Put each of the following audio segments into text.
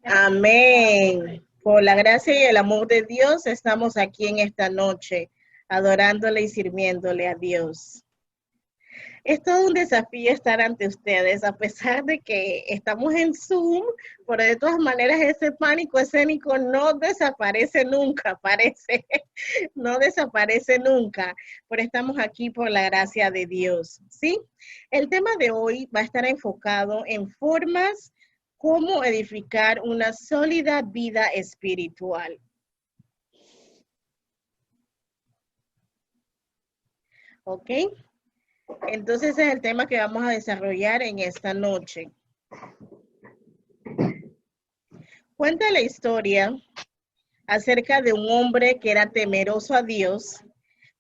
Amén. Por la gracia y el amor de Dios, estamos aquí en esta noche, adorándole y sirviéndole a Dios. Es todo un desafío estar ante ustedes, a pesar de que estamos en Zoom, pero de todas maneras ese pánico escénico no desaparece nunca, parece, no desaparece nunca, pero estamos aquí por la gracia de Dios, ¿sí? El tema de hoy va a estar enfocado en formas cómo edificar una sólida vida espiritual. ¿Ok? Entonces ese es el tema que vamos a desarrollar en esta noche. Cuenta la historia acerca de un hombre que era temeroso a Dios,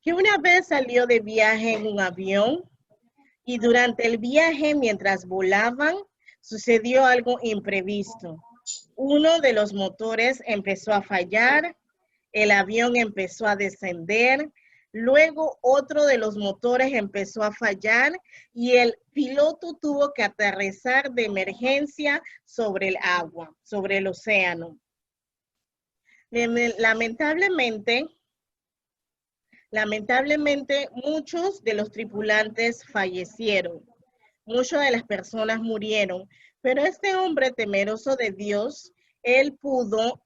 que una vez salió de viaje en un avión y durante el viaje, mientras volaban, sucedió algo imprevisto. Uno de los motores empezó a fallar, el avión empezó a descender, luego otro de los motores empezó a fallar y el piloto tuvo que aterrizar de emergencia sobre el agua, sobre el océano. Lamentablemente, muchos de los tripulantes fallecieron, muchas de las personas murieron, pero este hombre temeroso de Dios, él pudo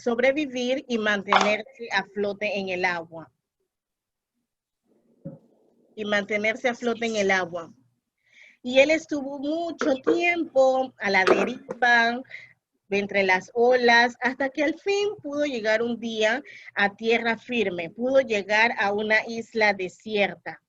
sobrevivir y mantenerse a flote en el agua. Y él estuvo mucho tiempo a la deriva, entre las olas, hasta que al fin pudo llegar un día a tierra firme, pudo llegar a una isla desierta.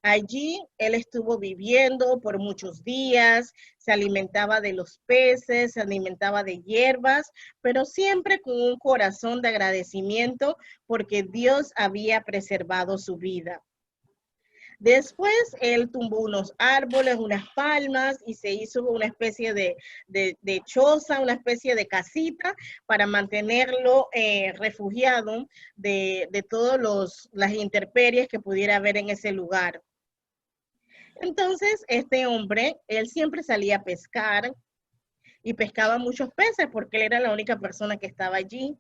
Allí él estuvo viviendo por muchos días, se alimentaba de los peces, se alimentaba de hierbas, pero siempre con un corazón de agradecimiento porque Dios había preservado su vida. Después él tumbó unos árboles, unas palmas y se hizo una especie de choza, una especie de casita para mantenerlo refugiado de todas las intemperies que pudiera haber en ese lugar. Entonces, este hombre, él siempre salía a pescar y pescaba muchos peces porque él era la única persona que estaba allí.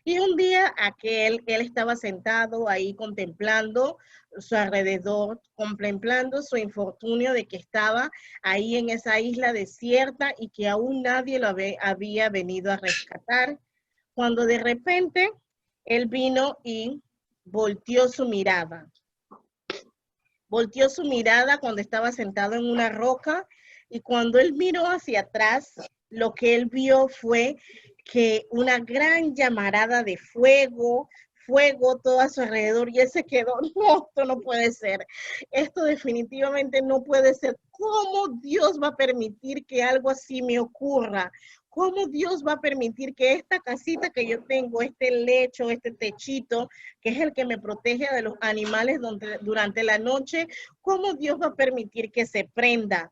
Y un día él estaba sentado ahí contemplando su alrededor, contemplando su infortunio de que estaba ahí en esa isla desierta y que aún nadie lo había venido a rescatar, cuando de repente él vino y volteó su mirada. Volteó su mirada cuando estaba sentado en una roca y cuando él miró hacia atrás, lo que él vio fue que una gran llamarada de fuego todo a su alrededor y él se quedó, no, esto no puede ser, esto definitivamente no puede ser. ¿Cómo Dios va a permitir que algo así me ocurra? ¿Cómo Dios va a permitir que esta casita que yo tengo, este lecho, este techito, que es el que me protege de los animales durante la noche, cómo Dios va a permitir que se prenda?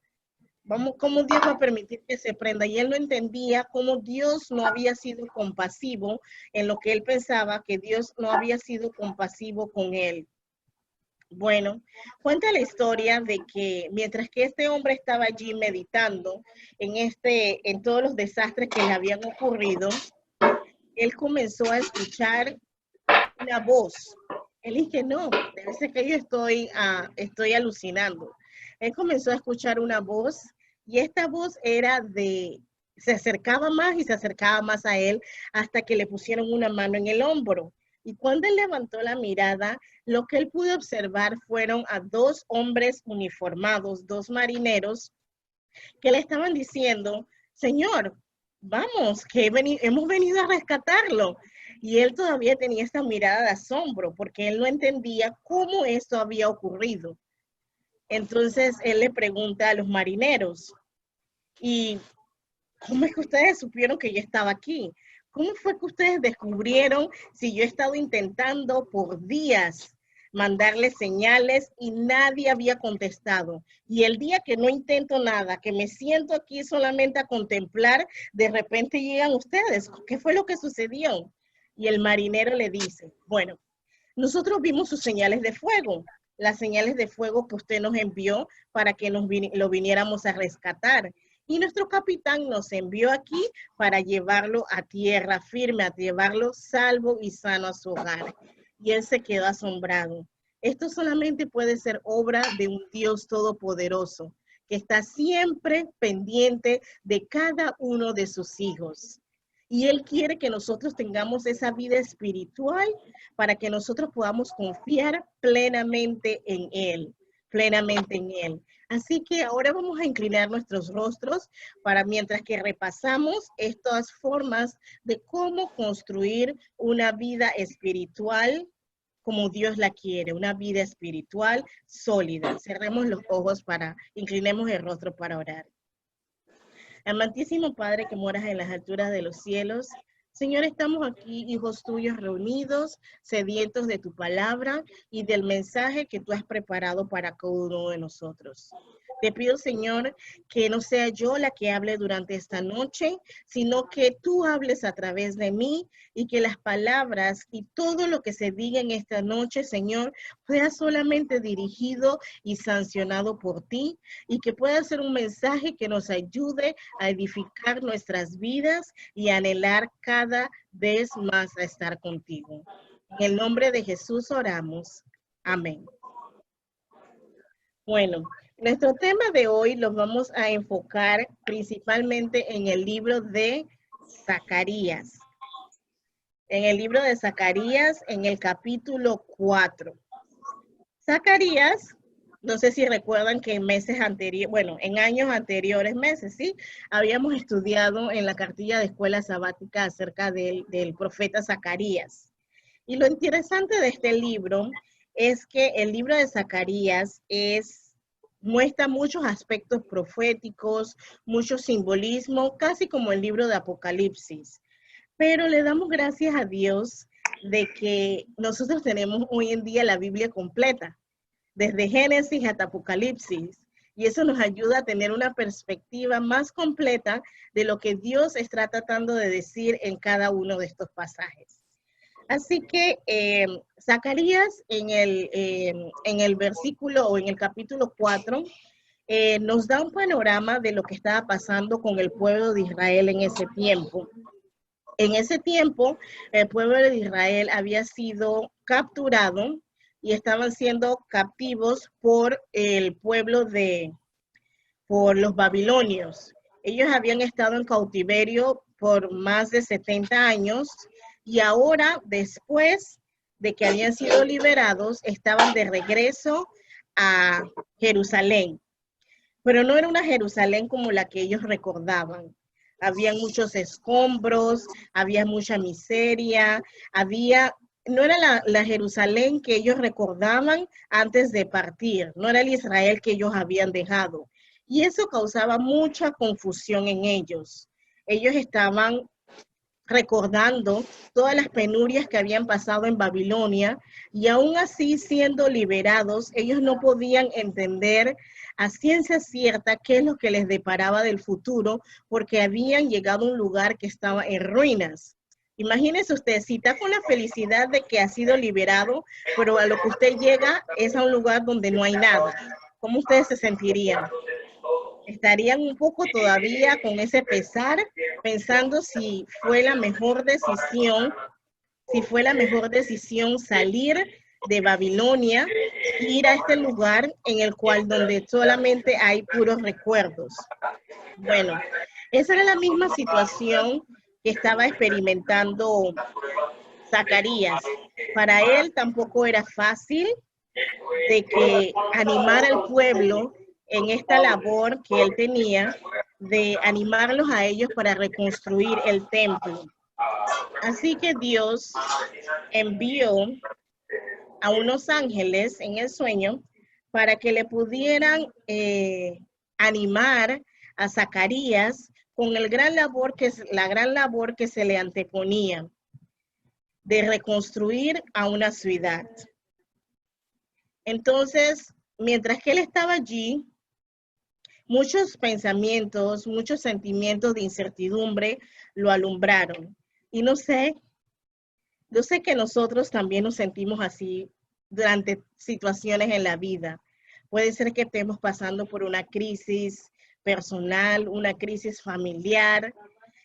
¿Cómo Dios va a permitir que se prenda? Y él no entendía cómo Dios no había sido compasivo en lo que él pensaba, que Dios no había sido compasivo con él. Bueno, cuenta la historia de que mientras que este hombre estaba allí meditando en todos los desastres que le habían ocurrido, él comenzó a escuchar una voz. Él dice, no, debe ser que yo estoy alucinando. Él comenzó a escuchar una voz y esta voz se acercaba más y se acercaba más a él hasta que le pusieron una mano en el hombro. Y cuando él levantó la mirada, lo que él pudo observar fueron a dos hombres uniformados, dos marineros, que le estaban diciendo, Señor, vamos, que hemos venido a rescatarlo. Y él todavía tenía esta mirada de asombro porque él no entendía cómo esto había ocurrido. Entonces él le pregunta a los marineros, ¿y cómo es que ustedes supieron que yo estaba aquí? ¿Cómo fue que ustedes descubrieron si yo he estado intentando por días mandarles señales y nadie había contestado? Y el día que no intento nada, que me siento aquí solamente a contemplar, de repente llegan ustedes. ¿Qué fue lo que sucedió? Y el marinero le dice, bueno, nosotros vimos sus señales de fuego, las señales de fuego que usted nos envió para que lo viniéramos a rescatar. Y nuestro capitán nos envió aquí para llevarlo a tierra firme, a llevarlo salvo y sano a su hogar. Y él se quedó asombrado. Esto solamente puede ser obra de un Dios todopoderoso, que está siempre pendiente de cada uno de sus hijos. Y Él quiere que nosotros tengamos esa vida espiritual para que nosotros podamos confiar plenamente en Él, plenamente en Él. Así que ahora vamos a inclinar nuestros rostros para mientras que repasamos estas formas de cómo construir una vida espiritual como Dios la quiere, una vida espiritual sólida. Cerremos los ojos inclinemos el rostro para orar. Amantísimo Padre que moras en las alturas de los cielos, Señor, estamos aquí, hijos tuyos reunidos, sedientos de tu palabra y del mensaje que tú has preparado para cada uno de nosotros. Te pido, Señor, que no sea yo la que hable durante esta noche, sino que tú hables a través de mí y que las palabras y todo lo que se diga en esta noche, Señor, sea solamente dirigido y sancionado por ti y que pueda ser un mensaje que nos ayude a edificar nuestras vidas y a anhelar cada vez más a estar contigo. En el nombre de Jesús oramos. Amén. Bueno, nuestro tema de hoy lo vamos a enfocar principalmente en el libro de Zacarías. En el libro de Zacarías, en el capítulo 4. Zacarías, no sé si recuerdan que en meses anteriores, bueno, en años anteriores meses, ¿sí? Habíamos estudiado en la cartilla de escuela sabática acerca del profeta Zacarías. Y lo interesante de este libro es que el libro de Zacarías muestra muchos aspectos proféticos, mucho simbolismo, casi como el libro de Apocalipsis. Pero le damos gracias a Dios de que nosotros tenemos hoy en día la Biblia completa, desde Génesis hasta Apocalipsis. Y eso nos ayuda a tener una perspectiva más completa de lo que Dios está tratando de decir en cada uno de estos pasajes. Así que Zacarías en el versículo o en el capítulo 4 nos da un panorama de lo que estaba pasando con el pueblo de Israel en ese tiempo. En ese tiempo, el pueblo de Israel había sido capturado y estaban siendo captivos por el pueblo por los babilonios. Ellos habían estado en cautiverio por más de 70 años y ahora, después de que habían sido liberados, estaban de regreso a Jerusalén. Pero no era una Jerusalén como la que ellos recordaban. Había muchos escombros, había mucha miseria, no era la Jerusalén que ellos recordaban antes de partir, no era el Israel que ellos habían dejado. Y eso causaba mucha confusión en ellos. Ellos estaban recordando todas las penurias que habían pasado en Babilonia y aún así siendo liberados, ellos no podían entender a ciencia cierta qué es lo que les deparaba del futuro porque habían llegado a un lugar que estaba en ruinas. Imagínese usted, si está con la felicidad de que ha sido liberado, pero a lo que usted llega es a un lugar donde no hay nada. ¿Cómo ustedes se sentirían? Estarían un poco todavía con ese pesar, pensando si fue la mejor decisión salir de Babilonia, ir a este lugar en el cual donde solamente hay puros recuerdos. Bueno, esa era la misma situación que estaba experimentando Zacarías. Para él tampoco era fácil de que animar al pueblo en esta labor que él tenía de animarlos a ellos para reconstruir el templo. Así que Dios envió a unos ángeles en el sueño para que le pudieran animar a Zacarías con la gran labor que se le anteponía de reconstruir a una ciudad. Entonces, mientras que él estaba allí, muchos pensamientos, muchos sentimientos de incertidumbre lo alumbraron. Y yo sé que nosotros también nos sentimos así durante situaciones en la vida. Puede ser que estemos pasando por una crisis personal, una crisis familiar,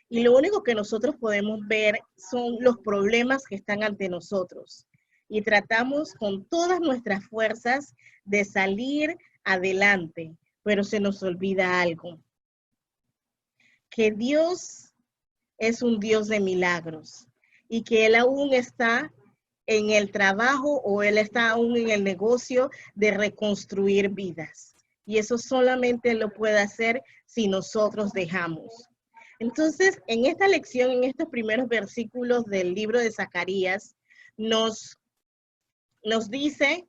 y lo único que nosotros podemos ver son los problemas que están ante nosotros. Y tratamos con todas nuestras fuerzas de salir adelante, pero se nos olvida algo, que Dios es un Dios de milagros y que Él aún está en el trabajo o Él está aún en el negocio de reconstruir vidas. Y eso solamente lo puede hacer si nosotros dejamos. Entonces, en esta lección, en estos primeros versículos del libro de Zacarías, nos dice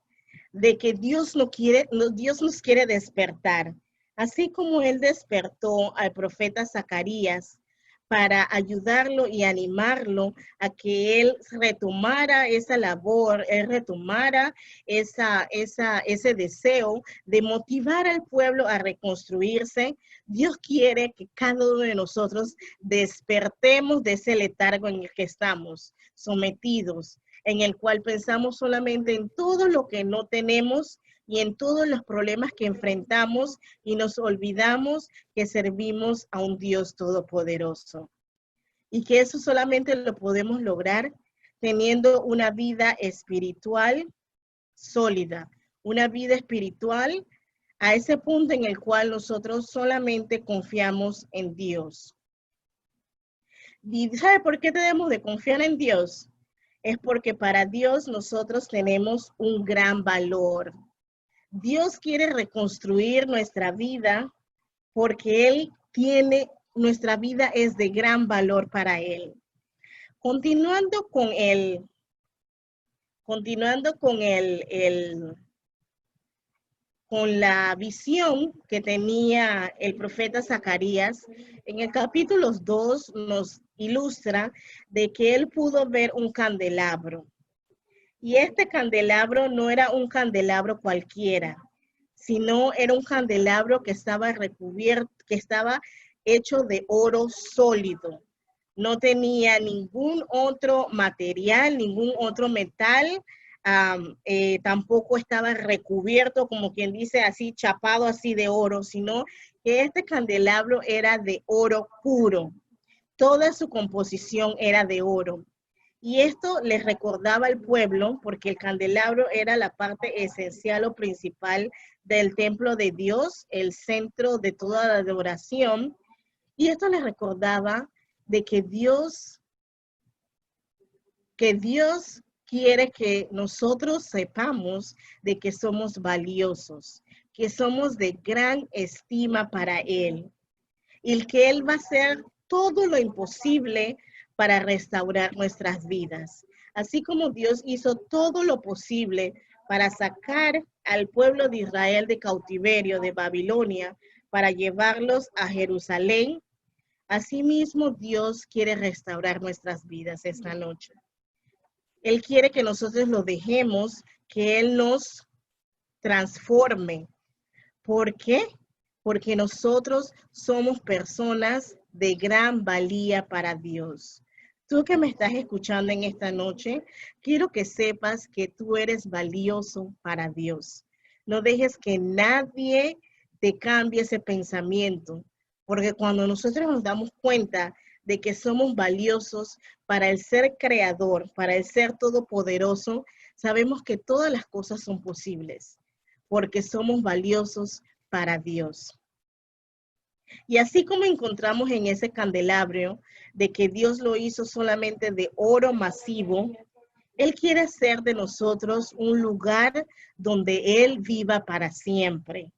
de que Dios nos quiere despertar. Así como Él despertó al profeta Zacarías para ayudarlo y animarlo a que él retomara esa labor, él retomara ese deseo de motivar al pueblo a reconstruirse. Dios quiere que cada uno de nosotros despertemos de ese letargo en el que estamos sometidos, en el cual pensamos solamente en todo lo que no tenemos y en todos los problemas que enfrentamos y nos olvidamos que servimos a un Dios todopoderoso. Y que eso solamente lo podemos lograr teniendo una vida espiritual sólida, una vida espiritual a ese punto en el cual nosotros solamente confiamos en Dios. ¿Y sabe por qué debemos de confiar en Dios? Es porque para Dios nosotros tenemos un gran valor. Dios quiere reconstruir nuestra vida porque Él nuestra vida es de gran valor para Él. Continuando con la visión que tenía el profeta Zacarías, en el capítulo 2 nos ilustra de que él pudo ver un candelabro. Y este candelabro no era un candelabro cualquiera, sino era un candelabro que estaba recubierto, que estaba hecho de oro sólido. No tenía ningún otro material, ningún otro metal, tampoco estaba recubierto, como quien dice así, chapado así de oro, sino que este candelabro era de oro puro. Toda su composición era de oro. Y esto les recordaba al pueblo porque el candelabro era la parte esencial o principal del templo de Dios, el centro de toda la adoración. Y esto les recordaba de que Dios quiere que nosotros sepamos de que somos valiosos, que somos de gran estima para Él, y que Él va a hacer todo lo imposible para restaurar nuestras vidas. Así como Dios hizo todo lo posible para sacar al pueblo de Israel de cautiverio de Babilonia, para llevarlos a Jerusalén, asimismo Dios quiere restaurar nuestras vidas esta noche. Él quiere que nosotros lo dejemos, que Él nos transforme. ¿Por qué? Porque nosotros somos personas de gran valía para Dios. Tú que me estás escuchando en esta noche, quiero que sepas que tú eres valioso para Dios. No dejes que nadie te cambie ese pensamiento, porque cuando nosotros nos damos cuenta de que somos valiosos para el ser creador, para el ser todopoderoso, sabemos que todas las cosas son posibles, porque somos valiosos para Dios. Y así como encontramos en ese candelabro de que Dios lo hizo solamente de oro masivo, Él quiere hacer de nosotros un lugar donde Él viva para siempre.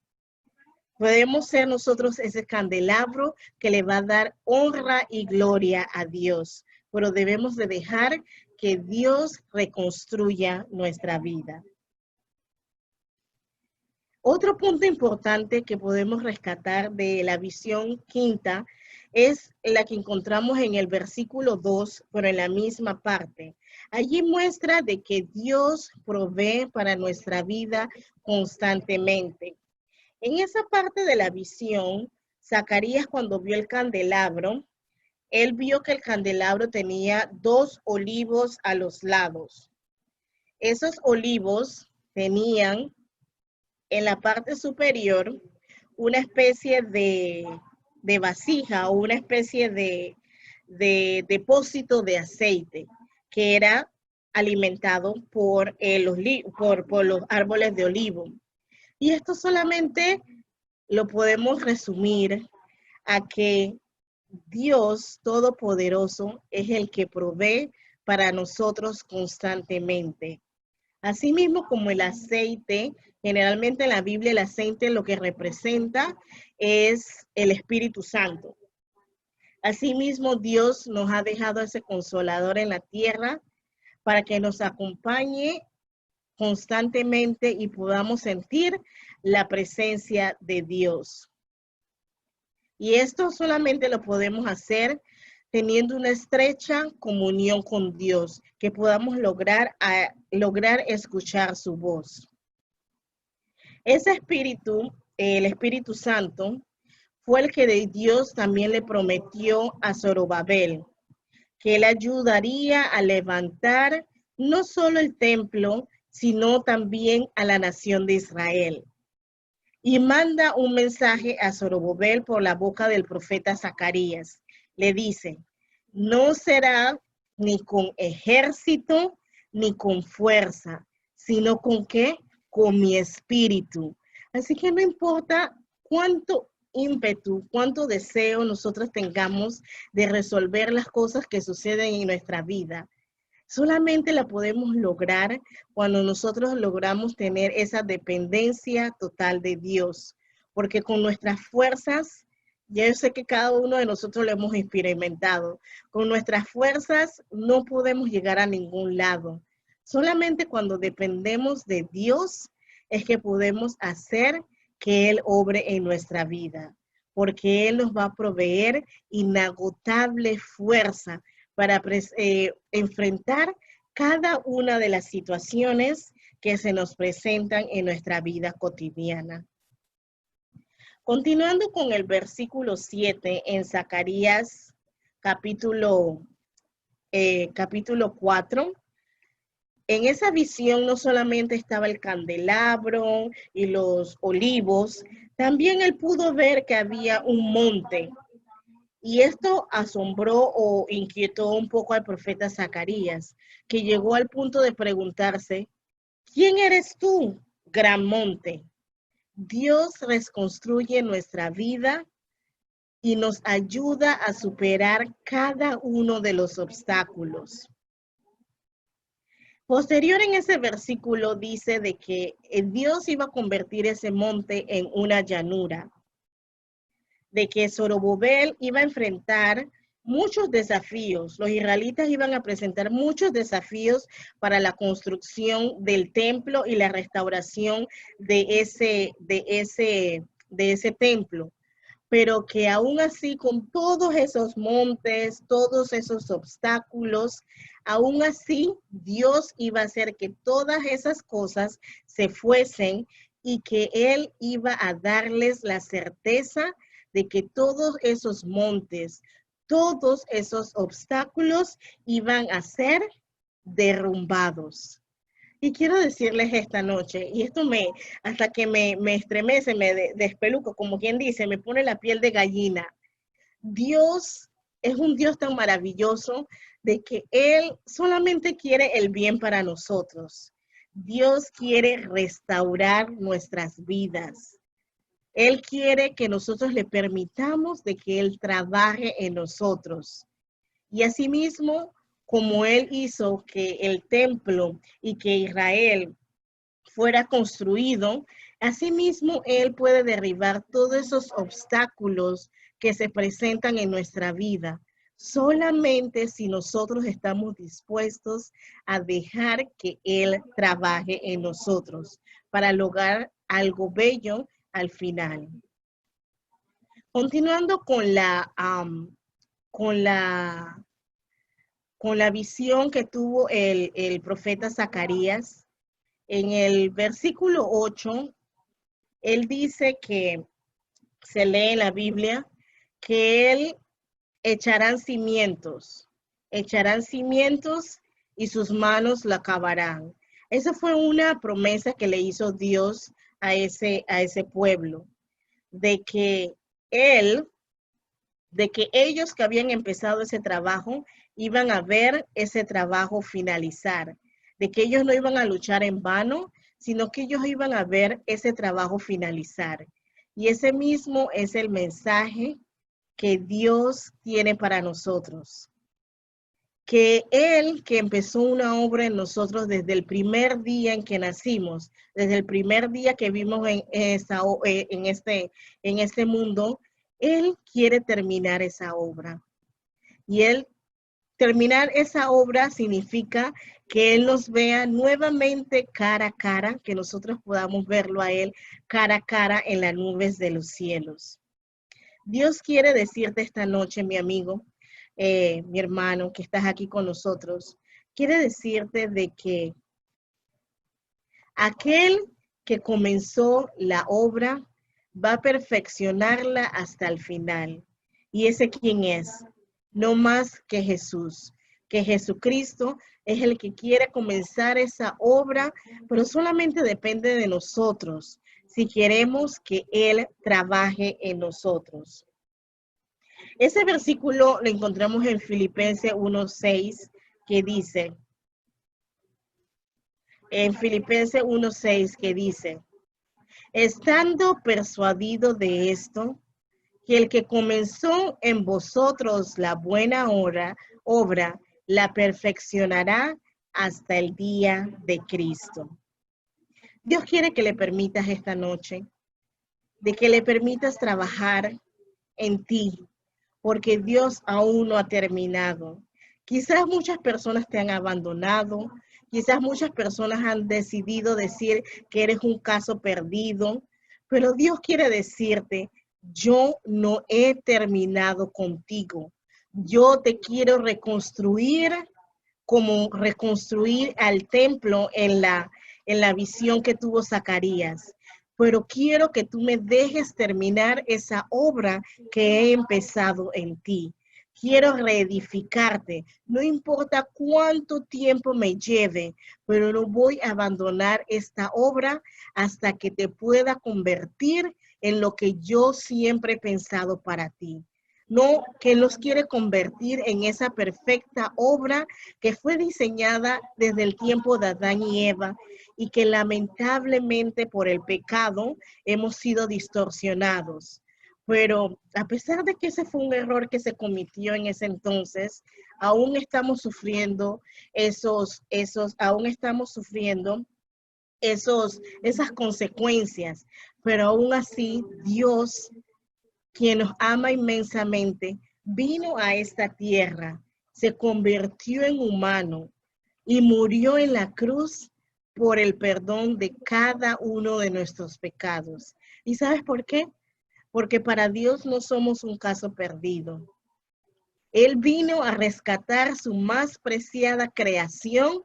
Podemos ser nosotros ese candelabro que le va a dar honra y gloria a Dios, pero debemos de dejar que Dios reconstruya nuestra vida. Otro punto importante que podemos rescatar de la visión quinta es la que encontramos en el versículo 2, pero en la misma parte. Allí muestra de que Dios provee para nuestra vida constantemente. En esa parte de la visión, Zacarías cuando vio el candelabro, él vio que el candelabro tenía 2 olivos a los lados. Esos olivos tenían en la parte superior una especie de vasija o una especie de depósito de aceite que era alimentado por los árboles de olivo. Y esto solamente lo podemos resumir a que Dios Todopoderoso es el que provee para nosotros constantemente. Asimismo como el aceite, generalmente en la Biblia el aceite lo que representa es el Espíritu Santo. Asimismo Dios nos ha dejado ese consolador en la tierra para que nos acompañe constantemente y podamos sentir la presencia de Dios. Y esto solamente lo podemos hacer teniendo una estrecha comunión con Dios, que podamos lograr escuchar su voz. Ese espíritu, el Espíritu Santo, fue el que Dios también le prometió a Zorobabel, que él ayudaría a levantar no solo el templo, sino también a la nación de Israel. Y manda un mensaje a Zorobabel por la boca del profeta Zacarías. Le dice, no será ni con ejército ni con fuerza, sino con ¿qué? Con mi espíritu. Así que no importa cuánto ímpetu, cuánto deseo nosotros tengamos de resolver las cosas que suceden en nuestra vida. Solamente la podemos lograr cuando nosotros logramos tener esa dependencia total de Dios, porque con nuestras fuerzas, ya yo sé que cada uno de nosotros lo hemos experimentado, con nuestras fuerzas no podemos llegar a ningún lado. Solamente cuando dependemos de Dios es que podemos hacer que Él obre en nuestra vida, porque Él nos va a proveer inagotable fuerza para enfrentar cada una de las situaciones que se nos presentan en nuestra vida cotidiana. Continuando con el versículo 7 en Zacarías capítulo 4, en esa visión no solamente estaba el candelabro y los olivos, también él pudo ver que había un monte. Y esto asombró o inquietó un poco al profeta Zacarías, que llegó al punto de preguntarse, ¿quién eres tú, gran monte? Dios reconstruye nuestra vida y nos ayuda a superar cada uno de los obstáculos. Posterior en ese versículo dice de que Dios iba a convertir ese monte en una llanura, de que Zorobabel iba a enfrentar muchos desafíos. Los israelitas iban a presentar muchos desafíos para la construcción del templo y la restauración de ese templo. Pero que aún así, con todos esos montes, todos esos obstáculos, aún así Dios iba a hacer que todas esas cosas se fuesen y que Él iba a darles la certeza de que todos esos montes, todos esos obstáculos iban a ser derrumbados. Y quiero decirles esta noche, y esto hasta que me estremece, me despeluco, como quien dice, me pone la piel de gallina. Dios es un Dios tan maravilloso de que Él solamente quiere el bien para nosotros. Dios quiere restaurar nuestras vidas. Él quiere que nosotros le permitamos de que Él trabaje en nosotros. Y asimismo, como Él hizo que el templo y que Israel fuera construido, asimismo Él puede derribar todos esos obstáculos que se presentan en nuestra vida. Solamente si nosotros estamos dispuestos a dejar que Él trabaje en nosotros para lograr algo bello al final. Continuando con la visión que tuvo el profeta Zacarías, en el versículo 8, él dice que se lee en la Biblia que él echarán cimientos y sus manos la acabarán. Esa fue una promesa que le hizo Dios a ese pueblo, de que él, de que ellos que habían empezado ese trabajo iban a ver ese trabajo finalizar, de que ellos no iban a luchar en vano, sino que ellos iban a ver ese trabajo finalizar. Y ese mismo es el mensaje que Dios tiene para nosotros. Que Él que empezó una obra en nosotros desde el primer día en que nacimos, desde el primer día que vimos en este mundo, Él quiere terminar esa obra. Y Él terminar esa obra significa que Él nos vea nuevamente cara a cara, que nosotros podamos verlo a Él cara a cara en las nubes de los cielos. Dios quiere decirte esta noche, mi amigo, mi hermano, que estás aquí con nosotros, quiere decirte de que aquel que comenzó la obra va a perfeccionarla hasta el final. ¿Y ese quién es? No más que Jesús, que Jesucristo es el que quiere comenzar esa obra, pero solamente depende de nosotros, si queremos que Él trabaje en nosotros. Ese versículo lo encontramos en Filipenses 1:6, que dice, estando persuadido de esto, que el que comenzó en vosotros la buena obra, la perfeccionará hasta el día de Cristo. Dios quiere que le permitas esta noche, de que le permitas trabajar en ti, porque Dios aún no ha terminado. Quizás muchas personas te han abandonado, quizás muchas personas han decidido decir que eres un caso perdido, pero Dios quiere decirte, yo no he terminado contigo. Yo te quiero reconstruir como reconstruir al templo en la visión que tuvo Zacarías. Pero quiero que tú me dejes terminar esa obra que he empezado en ti. Quiero reedificarte. No importa cuánto tiempo me lleve, pero no voy a abandonar esta obra hasta que te pueda convertir en lo que yo siempre he pensado para ti. No, que los quiere convertir en esa perfecta obra que fue diseñada desde el tiempo de Adán y Eva y que lamentablemente por el pecado hemos sido distorsionados. Pero a pesar de que ese fue un error que se cometió en ese entonces, aún estamos sufriendo esas consecuencias. Pero aún así, Dios, quien nos ama inmensamente, vino a esta tierra, se convirtió en humano y murió en la cruz por el perdón de cada uno de nuestros pecados. ¿Y sabes por qué? Porque para Dios no somos un caso perdido. Él vino a rescatar su más preciada creación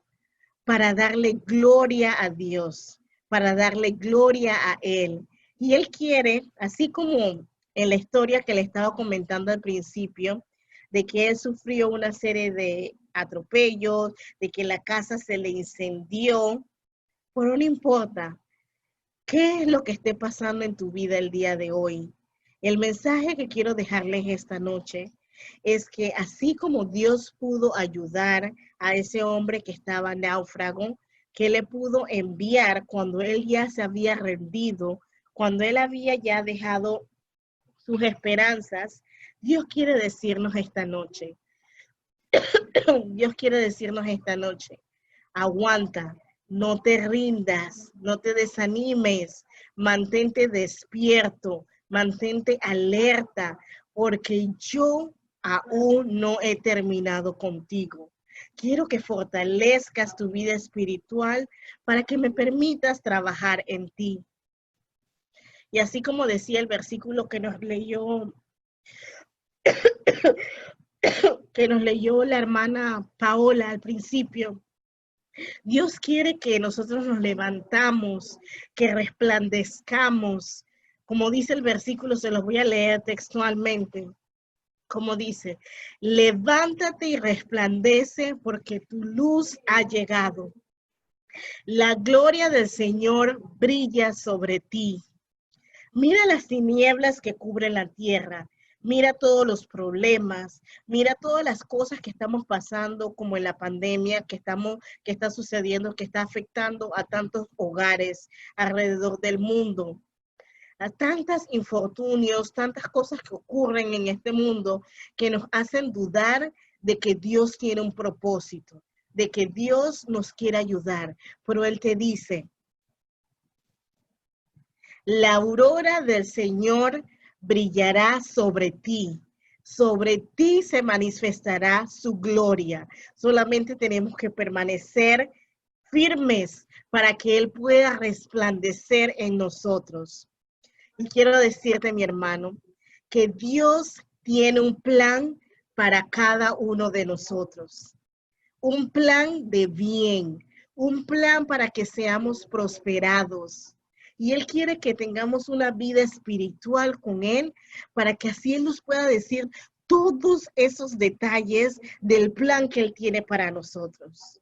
para darle gloria a Dios, para darle gloria a Él. Y Él quiere, así como en la historia que le estaba comentando al principio, de que Él sufrió una serie de atropellos, de que la casa se le incendió, pero no importa qué es lo que esté pasando en tu vida el día de hoy. El mensaje que quiero dejarles esta noche es que así como Dios pudo ayudar a ese hombre que estaba náufrago, que le pudo enviar cuando él ya se había rendido, cuando él había ya dejado sus esperanzas, Dios quiere decirnos esta noche, Dios quiere decirnos esta noche, aguanta, no te rindas, no te desanimes, mantente despierto, mantente alerta, porque yo aún no he terminado contigo. Quiero que fortalezcas tu vida espiritual para que me permitas trabajar en ti. Y así como decía el versículo que nos leyó la hermana Paola al principio, Dios quiere que nosotros nos levantamos, que resplandezcamos. Como dice el versículo, se los voy a leer textualmente. Como dice, levántate y resplandece porque tu luz ha llegado. La gloria del Señor brilla sobre ti. Mira las tinieblas que cubren la tierra. Mira todos los problemas, mira todas las cosas que estamos pasando, como en la pandemia que está sucediendo, que está afectando a tantos hogares alrededor del mundo. A tantos infortunios, tantas cosas que ocurren en este mundo que nos hacen dudar de que Dios tiene un propósito, de que Dios nos quiere ayudar. Pero Él te dice, la aurora del Señor brillará sobre ti se manifestará su gloria. Solamente tenemos que permanecer firmes para que Él pueda resplandecer en nosotros. Y quiero decirte, mi hermano, que Dios tiene un plan para cada uno de nosotros. Un plan de bien, un plan para que seamos prosperados. Y Él quiere que tengamos una vida espiritual con Él, para que así Él nos pueda decir todos esos detalles del plan que Él tiene para nosotros.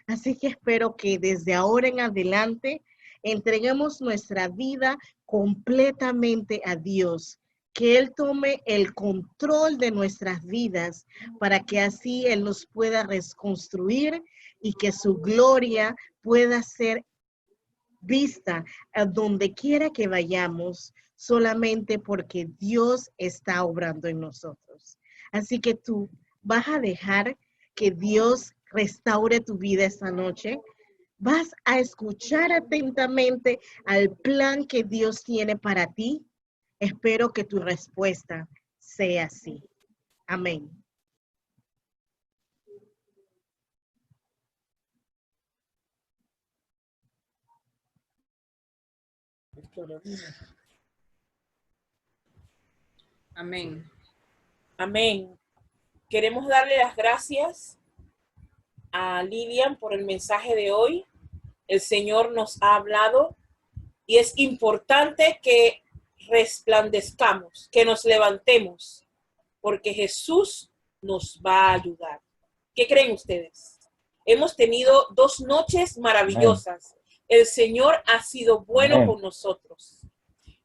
Así que espero que desde ahora en adelante entreguemos nuestra vida completamente a Dios, que Él tome el control de nuestras vidas para que así Él nos pueda reconstruir y que su gloria pueda ser vista a donde quiera que vayamos, solamente porque Dios está obrando en nosotros. Así que tú vas a dejar que Dios restaure tu vida esta noche. Vas a escuchar atentamente al plan que Dios tiene para ti. Espero que tu respuesta sea así. Amén. Amén. Amén. Queremos darle las gracias a Lilian por el mensaje de hoy. El Señor nos ha hablado y es importante que resplandezcamos, que nos levantemos, porque Jesús nos va a ayudar. ¿Qué creen ustedes? Hemos tenido 2 noches maravillosas. El Señor ha sido bueno con nosotros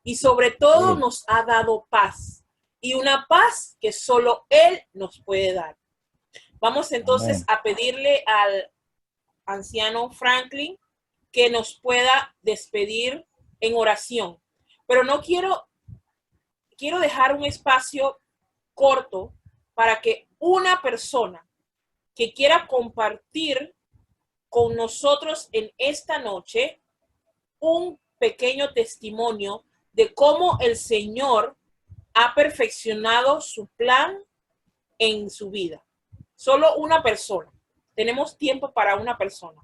y sobre todo nos ha dado paz, y una paz que solo Él nos puede dar. Vamos entonces a pedirle al anciano Franklin que nos pueda despedir en oración. Pero no quiero dejar un espacio corto para que una persona que quiera compartir con nosotros en esta noche un pequeño testimonio de cómo el Señor ha perfeccionado su plan en su vida. Solo una persona. Tenemos tiempo para una persona.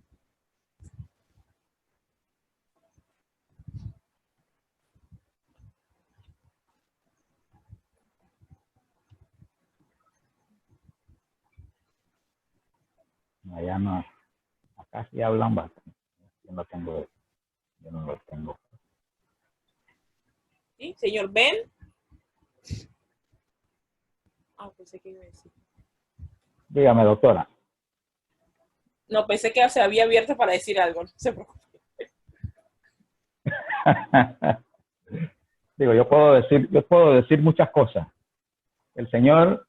Allá no, acá sí hablan bastante. Yo no lo tengo. ¿Sí? Señor Ben. Pensé que iba a decir. Dígame, doctora. No, pensé que se había abierto para decir algo. No se preocupe. Digo, yo puedo decir muchas cosas. El Señor,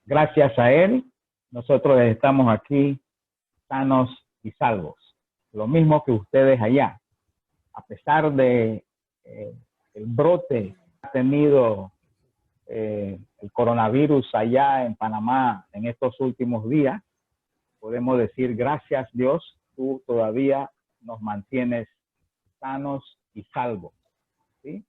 gracias a Él, nosotros estamos aquí sanos y salvos. Lo mismo que ustedes allá. A pesar de el brote que ha tenido el coronavirus allá en Panamá en estos últimos días, podemos decir gracias Dios, tú todavía nos mantienes sanos y salvos, ¿sí?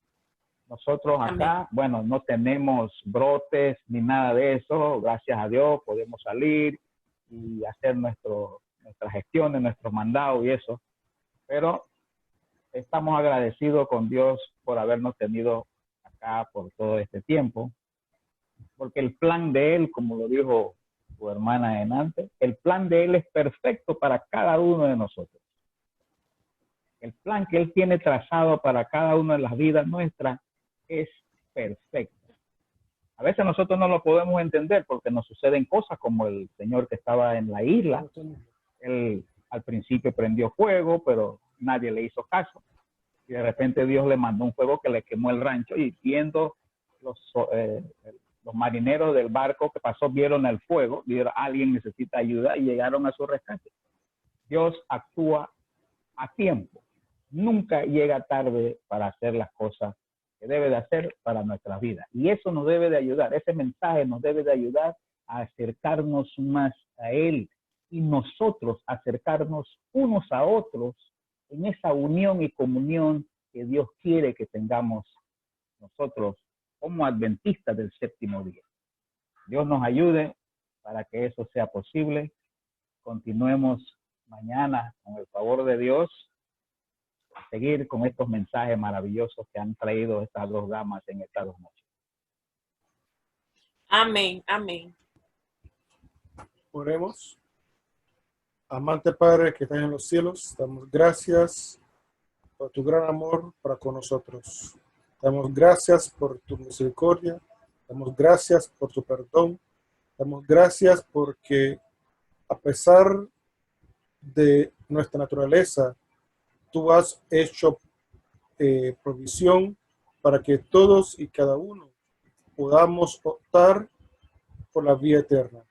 Nosotros acá, amén, bueno, no tenemos brotes ni nada de eso, gracias a Dios podemos salir y hacer nuestras gestiones, nuestros mandados y eso, pero estamos agradecidos con Dios por habernos tenido acá por todo este tiempo, porque el plan de Él, como lo dijo tu hermana en antes, el plan de Él es perfecto para cada uno de nosotros. El plan que Él tiene trazado para cada una de las vidas nuestras es perfecto. A veces nosotros no lo podemos entender porque nos suceden cosas como el señor que estaba en la isla. Él al principio prendió fuego, pero nadie le hizo caso. y de repente Dios le mandó un fuego que le quemó el rancho, y viendo los marineros del barco que pasó, vieron el fuego, vieron alguien necesita ayuda y llegaron a su rescate. Dios actúa a tiempo, nunca llega tarde para hacer las cosas que debe de hacer para nuestra vida. Y eso nos debe de ayudar, ese mensaje nos debe de ayudar a acercarnos más a Él y nosotros acercarnos unos a otros en esa unión y comunión que Dios quiere que tengamos nosotros como adventistas del séptimo día. Dios nos ayude para que eso sea posible. Continuemos mañana, con el favor de Dios, a seguir con estos mensajes maravillosos que han traído estas dos damas en estas dos noches. Amén, amén. Oremos. Amante Padre que estás en los cielos, damos gracias por tu gran amor para con nosotros. Damos gracias por tu misericordia, damos gracias por tu perdón, damos gracias porque a pesar de nuestra naturaleza, tú has hecho provisión para que todos y cada uno podamos optar por la vida eterna.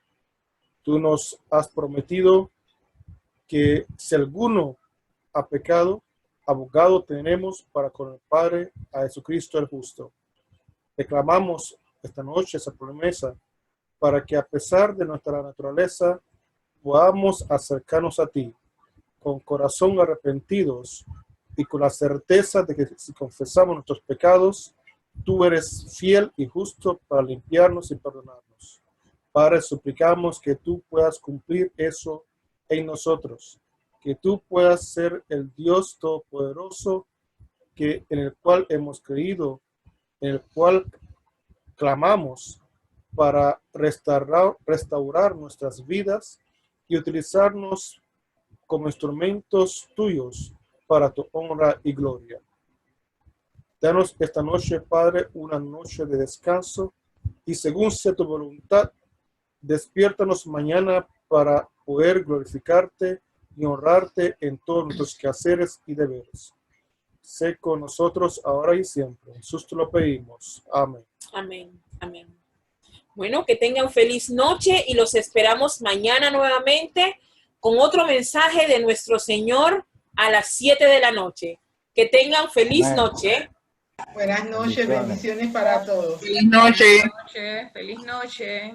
Tú nos has prometido que si alguno ha pecado, abogado tenemos para con el Padre, a Jesucristo el justo. Declamamos esta noche esa promesa para que a pesar de nuestra naturaleza podamos acercarnos a ti con corazón arrepentidos y con la certeza de que si confesamos nuestros pecados, tú eres fiel y justo para limpiarnos y perdonarnos. Padre, suplicamos que tú puedas cumplir eso en nosotros, que tú puedas ser el Dios todopoderoso en el cual hemos creído, en el cual clamamos para restaurar nuestras vidas y utilizarnos como instrumentos tuyos para tu honra y gloria. Danos esta noche, Padre, una noche de descanso y según sea tu voluntad, despiértanos mañana para poder glorificarte y honrarte en todos nuestros quehaceres y deberes. Sé con nosotros ahora y siempre. En Jesús te lo pedimos. Amén. Amén, amén. Bueno, que tengan feliz noche y los esperamos mañana nuevamente con otro mensaje de nuestro Señor a las 7 de la noche. Que tengan feliz noche. Buenas noches, bendiciones para todos. Feliz noche. Feliz noche.